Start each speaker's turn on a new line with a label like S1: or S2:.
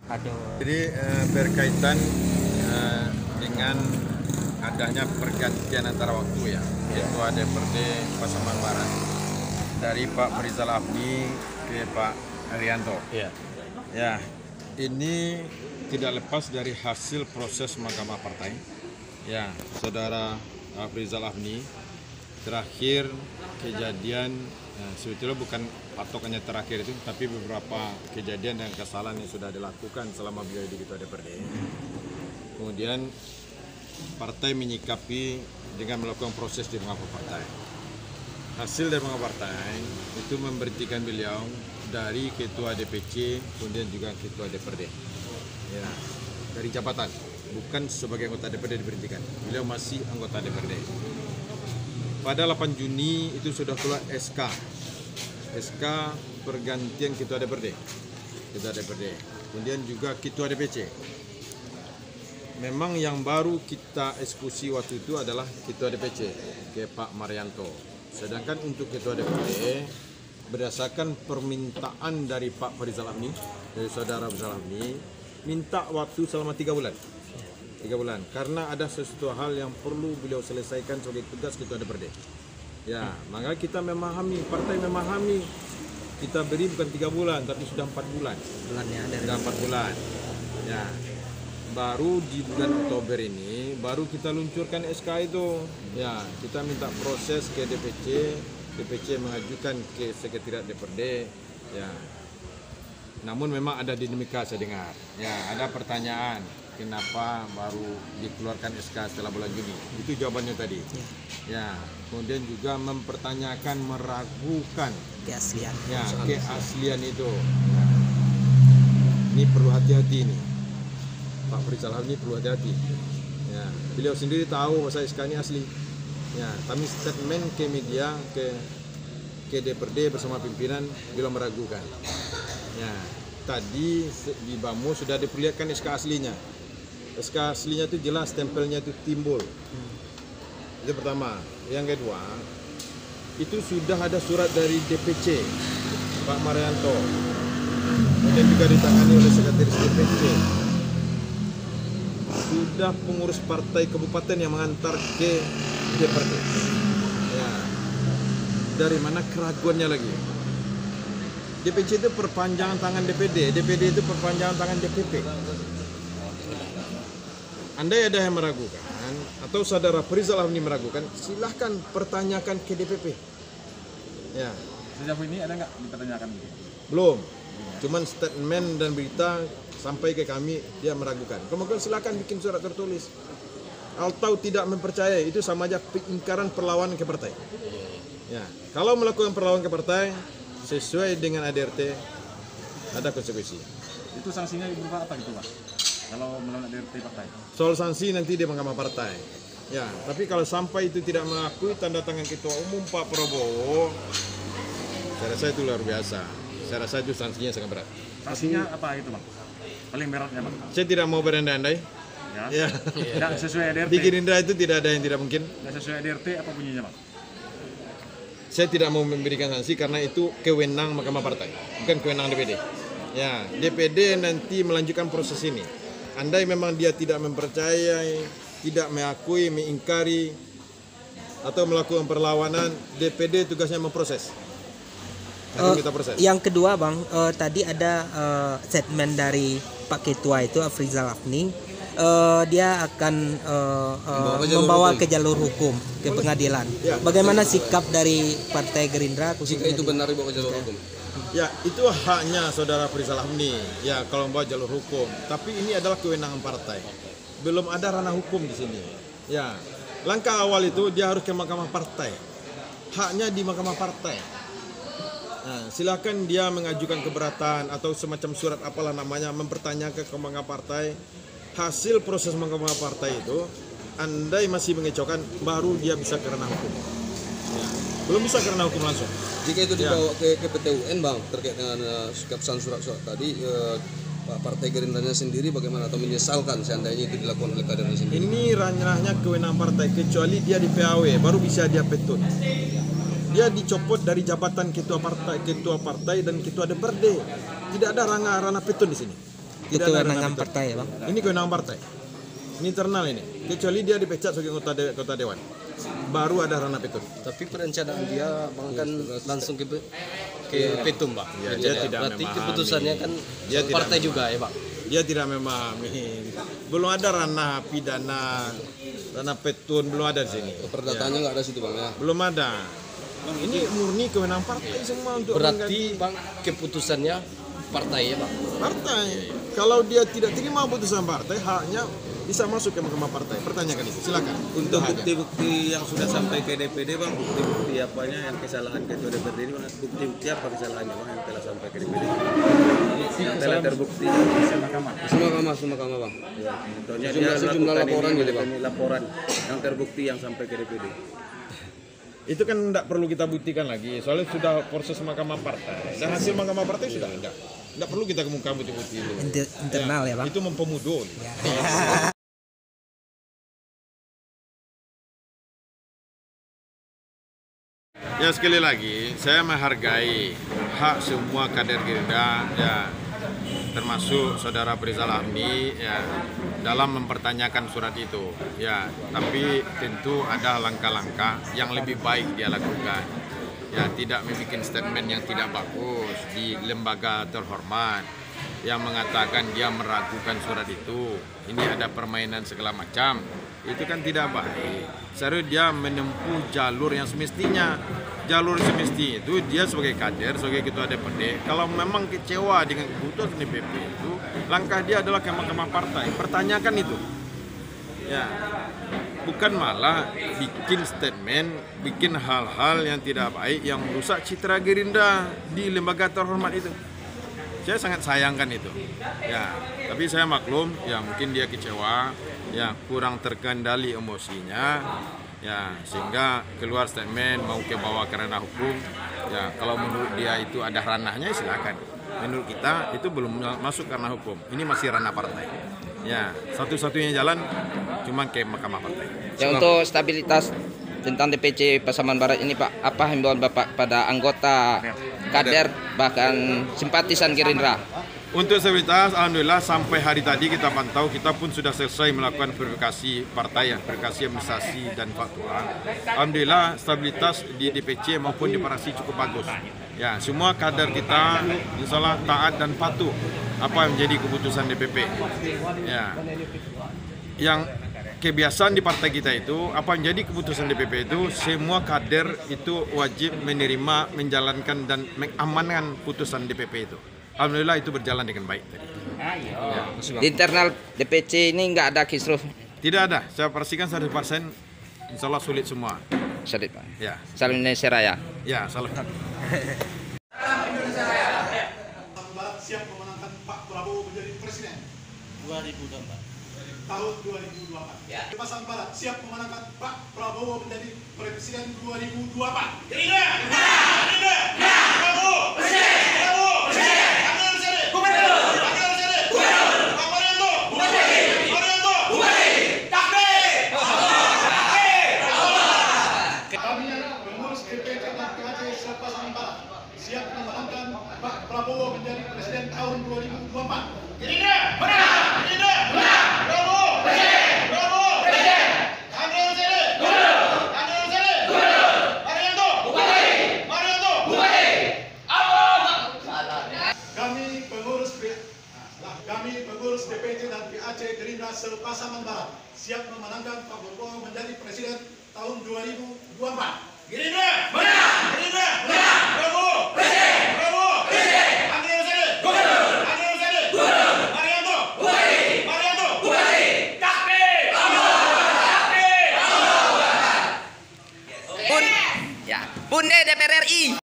S1: Aduh.
S2: Jadi berkaitan dengan adanya pergantian antara waktu ya, Ketua DPRD Pasaman Barat dari Pak Farizal Afni ke Pak Arianto.
S1: Iya.
S2: Ya, ini tidak lepas dari hasil proses Mahkamah Partai. Ya, Saudara Farizal Afni, terakhir kejadian sebetulnya bukan patokannya terakhir itu, tapi beberapa kejadian dan kesalahan yang sudah dilakukan selama beliau di Ketua DPRD. Kemudian partai menyikapi dengan melakukan proses di Mahkamah Partai. Hasil dari Mahkamah Partai itu memberhentikan beliau dari Ketua DPC, kemudian juga Ketua DPRD. Ya, dari jabatan, bukan sebagai anggota DPRD diberhentikan. Beliau masih anggota DPRD. Pada 8 Juni itu sudah keluar SK pergantian Ketua DPRD, kemudian juga Ketua DPC. Memang yang baru kita eksekusi waktu itu adalah Ketua DPC ke Pak Marianto. Sedangkan untuk Ketua DPRD berdasarkan permintaan dari Pak Farizal Afni, dari Saudara Farizal Afni, minta waktu selama 3 bulan. 3 bulan, karena ada sesuatu hal yang perlu beliau selesaikan sebagai tugas Ketua DPRD. Ya, maka kita memahami, partai memahami, kita beri bukan 3 bulan, tapi sudah 4 bulan. Sudah 4 bulan. Ya, baru di bulan Oktober ini, baru kita luncurkan SK itu. Ya, kita minta proses ke DPC mengajukan ke Sekretariat DPRD. Ya, namun memang ada dinamika saya dengar. Ya, ada pertanyaan. Kenapa baru dikeluarkan SK setelah bulan Juni? Itu jawabannya tadi. Ya, kemudian juga mempertanyakan, meragukan
S1: Keaslian.
S2: ya, keaslian itu. Ya. Ini perlu hati-hati nih. Pak Farizal Afni perlu hati-hati. Ya, beliau sendiri tahu bahwa SK ini asli. Ya, kami statement ke media, ke DPRD bersama pimpinan, beliau meragukan. Ya, tadi di BAMU sudah diperlihatkan SK aslinya. SK aslinya itu jelas, stempelnya itu timbul. Itu pertama. Yang kedua, itu sudah ada surat dari DPC Pak Marianto, kemudian juga ditangani oleh sekretaris DPC. Sudah pengurus partai kabupaten yang mengantar ke DPRD. Ya. Dari mana keraguannya lagi? DPC itu perpanjangan tangan DPD, DPD itu perpanjangan tangan DPP. Andai ada yang meragukan atau Saudara Farizal Afni meragukan, silahkan pertanyakan ke DPP. Ya.
S3: Sejauh ini ada nggak dipertanyakan?
S2: Belum. Cuman statement dan berita sampai ke kami dia meragukan. Kemudian silahkan bikin surat tertulis. Atau tidak mempercayai, itu sama aja pengingkaran perlawanan ke partai. Ya. Kalau melakukan perlawanan ke partai sesuai dengan ADRT ada konsekuensi.
S3: Itu sanksinya berupa apa gitu Pak? Kalau melawan ADRT partai?
S2: Soal sanksi nanti di Mahkamah Partai. Ya, tapi kalau sampai itu tidak mengakui tanda tangan Ketua Umum Pak Prabowo, saya rasa itu luar biasa. Saya rasa itu sanksinya sangat berat.
S3: Sanksinya apa itu Bang? Paling beratnya Bang?
S2: Saya tidak mau berandai-andai.
S3: Ya.
S2: Ya.
S3: Nggak sesuai ADRT?
S2: Di Gerindra itu tidak ada yang tidak mungkin.
S3: Nggak sesuai ADRT apa bunyinya Bang?
S2: Saya tidak mau memberikan sanksi karena itu kewenang Mahkamah Partai, bukan kewenang DPD. Ya, DPD nanti melanjutkan proses ini. Andai memang dia tidak mempercayai, tidak mengakui, mengingkari, atau melakukan perlawanan, DPD tugasnya memproses. Nanti kita proses.
S1: Yang kedua Bang, tadi ada statement dari Pak Ketua itu Farizal Afni, dia akan membawa ke jalur hukum, ke pengadilan.
S2: Ya.
S1: Bagaimana sikap dari Partai Gerindra khususnya?
S4: Jika itu benar dibawa ke jalur hukum.
S2: Ya, itu haknya Saudara Farizal Afni. Ya, kalau membawa jalur hukum. Tapi ini adalah kewenangan partai. Belum ada ranah hukum di sini. Ya, langkah awal itu dia harus ke Mahkamah Partai. Haknya di Mahkamah Partai. Nah, silakan dia mengajukan keberatan atau semacam surat apalah namanya, mempertanyakan ke Mahkamah Partai. Hasil proses Mahkamah Partai itu, andai masih mengecaukan, baru dia bisa ke ranah hukum. Ya, belum bisa ke ranah hukum langsung.
S4: Jika itu dibawa ke PT UN Bang, terkait dengan keabsahan surat-surat tadi, Pak Partai Gerindranya sendiri bagaimana, atau menyesalkan seandainya itu dilakukan oleh kadernya sendiri?
S2: Ini ranahnya kewenangan partai, kecuali dia di PAW, baru bisa dia petun. Dia dicopot dari jabatan ketua partai dan ketua DPRD. Tidak ada ranah petun di sini. Tidak
S1: Itu
S2: ada
S1: kewenangan
S2: ranah
S1: partai ya bang.
S2: Ini kewenangan partai. Ini internal ini. Kecuali dia dipecat sebagai kota dewan. Baru ada ranah petun.
S4: Tapi perencanaan dia bang kan langsung ke Petum bang.
S2: Ya, dia tidak
S4: Berarti
S2: memahami.
S4: keputusannya kan
S2: Dia tidak
S4: partai juga ya bang.
S2: Dia tidak memahami. Belum ada ranah pidana, ranah petun belum ada di sini.
S4: Perdataannya nggak ada situ bang ya.
S2: Belum ada. Ini murni kewenangan partai semua untuk
S4: Berarti bang keputusannya partai ya bang.
S2: partai. Kalau dia tidak terima putusan partai, haknya bisa masuk ke mahkamah partai. Pertanyakan itu, silakan.
S5: Untuk
S2: Haknya.
S5: bukti-bukti yang sudah sampai ke DPD bang, bukti-bukti apanya yang kesalahan ketua DPD ini bang, bukti-bukti apa kesalahannya bang yang telah sampai ke DPD? Yang telah terbukti
S4: Mahkamah bang.
S5: ya, contohnya
S4: Sejumlah laporan gitu bang.
S5: laporan yang terbukti yang sampai ke DPD.
S2: Itu kan tidak perlu kita buktikan lagi, soalnya sudah proses mahkamah partai. Dan hasil mahkamah partai sudah ada. Tidak perlu kita kemukakan bukti-bukti itu.
S1: Internal ya bang.
S2: Itu mempemudah. Ya sekali lagi, saya menghargai hak semua kader Gerindra, ya termasuk saudara Farizal Hamdi, ya dalam mempertanyakan surat itu, ya. Tapi tentu ada langkah-langkah yang lebih baik dia lakukan, ya tidak membuat statement yang tidak bagus di lembaga terhormat, yang mengatakan dia meragukan surat itu. Ini ada permainan segala macam. Itu kan tidak baik. Seharusnya dia menempuh jalur yang semestinya. Jalur semesti itu dia sebagai kader, sebagai ketua DPD, kalau memang kecewa dengan keputusan DPP itu, langkah dia adalah ke mahkamah partai. Pertanyakan itu. Ya. Bukan malah bikin statement, bikin hal-hal yang tidak baik yang merusak citra Gerindra di lembaga terhormat itu. Saya sangat sayangkan itu. Ya, tapi saya maklum, ya mungkin dia kecewa, ya kurang terkendali emosinya, ya sehingga keluar statement mau ke bawah ke ranah hukum. Ya, kalau menurut dia itu ada ranahnya silakan. Menurut kita itu belum masuk ranah hukum. Ini masih ranah partai. Ya, satu-satunya jalan cuma ke mahkamah partai.
S6: Ya, untuk stabilitas tentang DPC Pasaman Barat ini Pak, apa himbauan Bapak pada anggota kader bahkan simpatisan Gerindra?
S2: Untuk stabilitas, alhamdulillah sampai hari tadi kita pantau, kita pun sudah selesai melakukan verifikasi partai, verifikasi administrasi dan faktual. Alhamdulillah stabilitas di DPC maupun di praksi cukup bagus. Ya, semua kader kita insya Allah taat dan patuh apa yang menjadi keputusan DPP. Ya, yang kebiasaan di partai kita itu, apa yang menjadi keputusan DPP itu, semua kader itu wajib menerima, menjalankan dan mengamankan putusan DPP itu. Alhamdulillah itu berjalan dengan baik tadi. Ya.
S6: Di internal DPC ini nggak ada kisruh,
S2: Tidak ada, saya pastikan 100% insya Allah sulit semua.
S6: Sadit Pak.
S2: Ya,
S6: Salam Indonesia Raya.
S2: ya salam.
S7: Siap memenangkan Pak Prabowo menjadi presiden 2024 tahun 2024. Ya. Pasaman Barat siap memenangkan Pak Prabowo menjadi presiden 2024. Gerindra! Gerindra! Prabowo! Presiden! Prabowo! Presiden! Ambil presiden! Gubernur! Ambil presiden! Gubernur! Pak Marianto! Bupati! Marianto! Bupati! Takbir! Takbir! Kami pengurus DPC dan PAC Pasaman Barat siap memenangkan Pak Prabowo menjadi presiden tahun 2024. Gerindra! Menang! Gerindra! Menang! Prabowo! Presiden! Prabowo! Presiden! Ambil presiden! Gubernur! Ambil presiden! Gubernur! Marianto! Bupati! Marianto! Bupati! Kami pengurus DPC dan PAC Gerindra se-Pasaman Barat siap memenangkan Pak Prabowo menjadi presiden tahun 2024. Gerindra! Menang! Gerindra! Menang! Prabowo! Presiden! Prabowo! Presiden! Ambil presiden! Gubernur! Ambil presiden! Gubernur! Marianto! Bupati! Marianto! Bupati! Takbir! Takbir!
S6: Punde DPR RI.